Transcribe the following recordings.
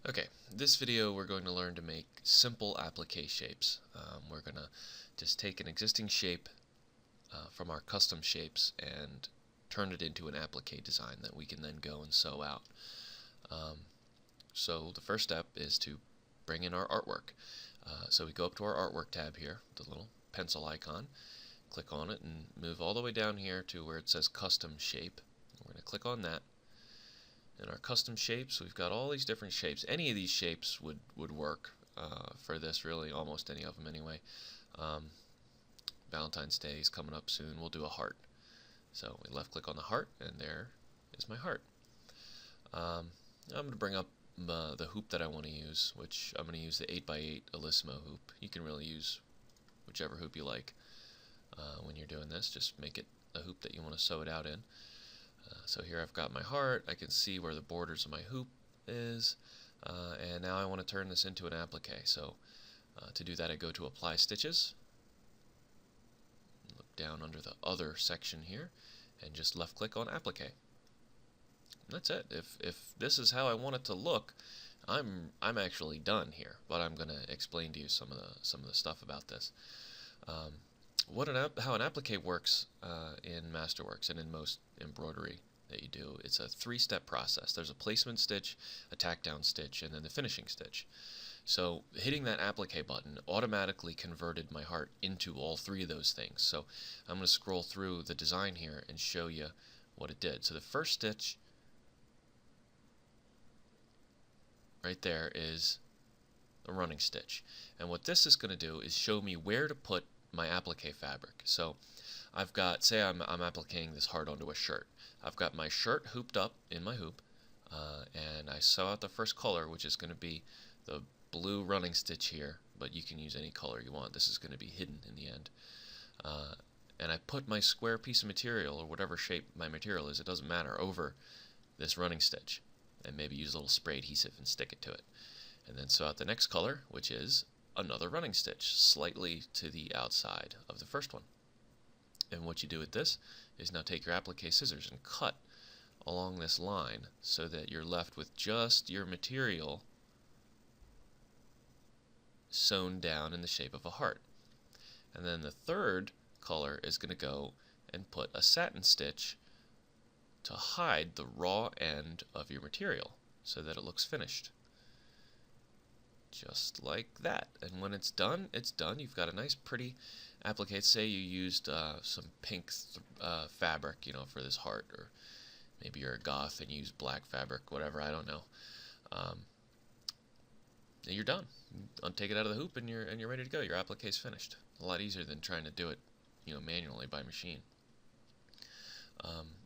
Okay, this video we're going to learn to make simple applique shapes. We're going to just take an existing shape from our custom shapes and turn it into an applique design that we can then go and sew out. So the first step is to bring in our artwork. So we go up to our artwork tab here, the little pencil icon, click on it and move all the way down here to where it says custom shape. We're going to click on that. In our custom shapes, we've got all these different shapes. Any of these shapes would work for this, really, almost any of them anyway. Valentine's Day is coming up soon. We'll do a heart. So we left click on the heart, and there is my heart. I'm going to bring up the hoop that I want to use, which I'm going to use the 8x8 Elissimo hoop. You can really use whichever hoop you like when you're doing this. Just make it a hoop that you want to sew it out in. So here I've got my heart. I can see where the borders of my hoop is, and now I want to turn this into an applique. So to do that, I go to Apply Stitches, look down under the Other section here, and just left click on Applique. That's it. If this is how I want it to look, I'm actually done here. But I'm going to explain to you some of the stuff about this. How an applique works in Masterworks and in most embroidery that you do, it's a three-step process. There's a placement stitch, a tack down stitch, and then the finishing stitch. So hitting that applique button automatically converted my heart into all three of those things. So I'm going to scroll through the design here and show you what it did. So the first stitch right there is a running stitch. And what this is going to do is show me where to put my applique fabric. So I've got, say I'm appliquing this heart onto a shirt. I've got my shirt hooped up in my hoop, and I sew out the first color, which is going to be the blue running stitch here, but you can use any color you want. This is going to be hidden in the end. And I put my square piece of material, or whatever shape my material is, it doesn't matter, over this running stitch, and maybe use a little spray adhesive and stick it to it. And then sew out the next color, which is another running stitch, slightly to the outside of the first one. And what you do with this is now take your applique scissors and cut along this line so that you're left with just your material sewn down in the shape of a heart. And then the third color is going to go and put a satin stitch to hide the raw end of your material so that it looks finished. Just like that. And when it's done, it's done. You've got a nice pretty applique. Say you used some pink fabric, for this heart, or maybe you're a goth and you use black fabric, whatever, I don't know. You're done. Take it out of the hoop and you're ready to go. Your applique's finished. A lot easier than trying to do it, manually by machine.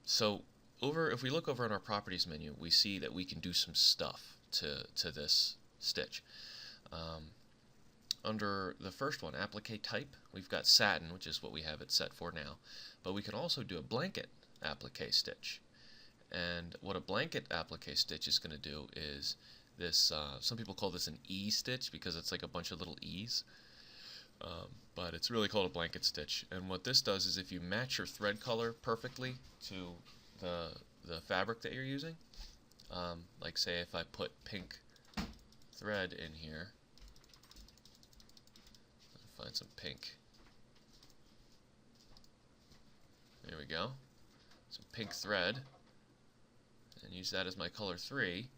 So if we look over in our properties menu, we see that we can do some stuff to this stitch. Under the first one, applique type, we've got satin, which is what we have it set for now, but we can also do a blanket applique stitch. And what a blanket applique stitch is going to do is this, some people call this an E stitch because it's like a bunch of little E's, but it's really called a blanket stitch. And what this does is if you match your thread color perfectly to the fabric that you're using, like say if I put pink thread in here, find some pink. There we go. Some pink thread, and use that as my color 3.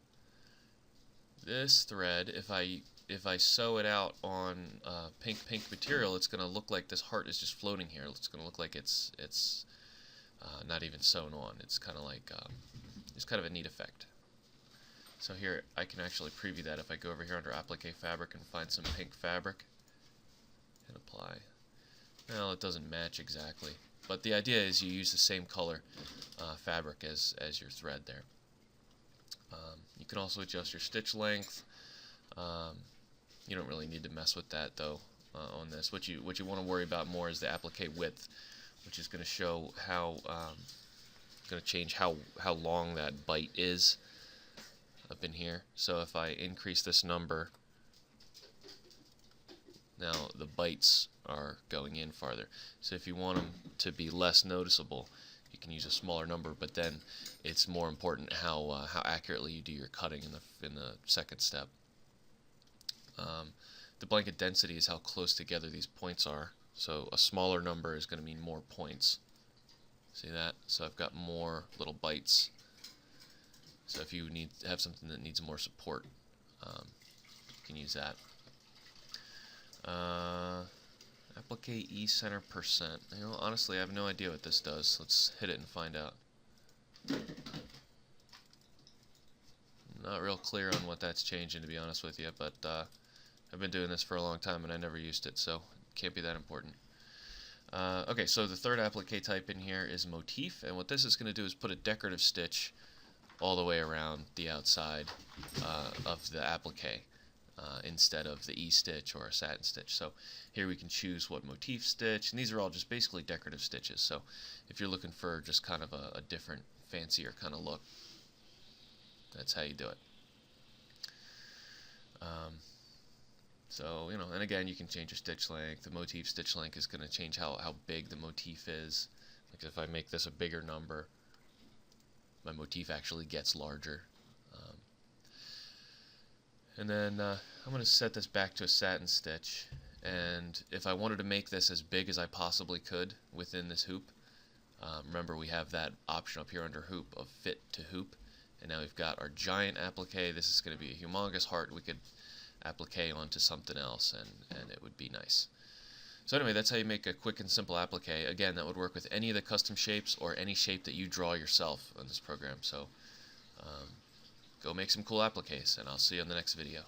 This thread, if I sew it out on pink material, it's going to look like this heart is just floating here. It's going to look like it's not even sewn on. It's kind of like it's kind of a neat effect. So here I can actually preview that if I go over here under applique fabric and find some pink fabric and apply. Well, it doesn't match exactly, but the idea is you use the same color fabric as your thread there. You can also adjust your stitch length. You don't really need to mess with that though on this. What you want to worry about more is the applique width, which is going to show how going to change how long that bite is up in here. So if I increase this number, now the bites are going in farther. So if you want them to be less noticeable, you can use a smaller number, but then it's more important how accurately you do your cutting in the second step. The blanket density is how close together these points are. So a smaller number is going to mean more points. See that? So I've got more little bites. So if you need to have something that needs more support, you can use that. Applique E center percent. You know, honestly, I have no idea what this does. Let's hit it and find out. Not real clear on what that's changing, to be honest with you, but I've been doing this for a long time and I never used it, so it can't be that important. Okay, so the third applique type in here is Motif, and what this is going to do is put a decorative stitch all the way around the outside of the applique instead of the E stitch or a satin stitch. So here we can choose what motif stitch, and these are all just basically decorative stitches. So if you're looking for just kind of a different, fancier kind of look, that's how you do it. So, you know, and again, you can change your stitch length. The motif stitch length is going to change how big the motif is. Like if I make this a bigger number, my motif actually gets larger. And then I'm going to set this back to a satin stitch, and if I wanted to make this as big as I possibly could within this hoop, remember we have that option up here under hoop of fit to hoop, and now we've got our giant applique. This is going to be a humongous heart. We could applique onto something else, and it would be nice. So anyway, that's how you make a quick and simple applique. Again, that would work with any of the custom shapes or any shape that you draw yourself on this program. So go make some cool appliques, and I'll see you on the next video.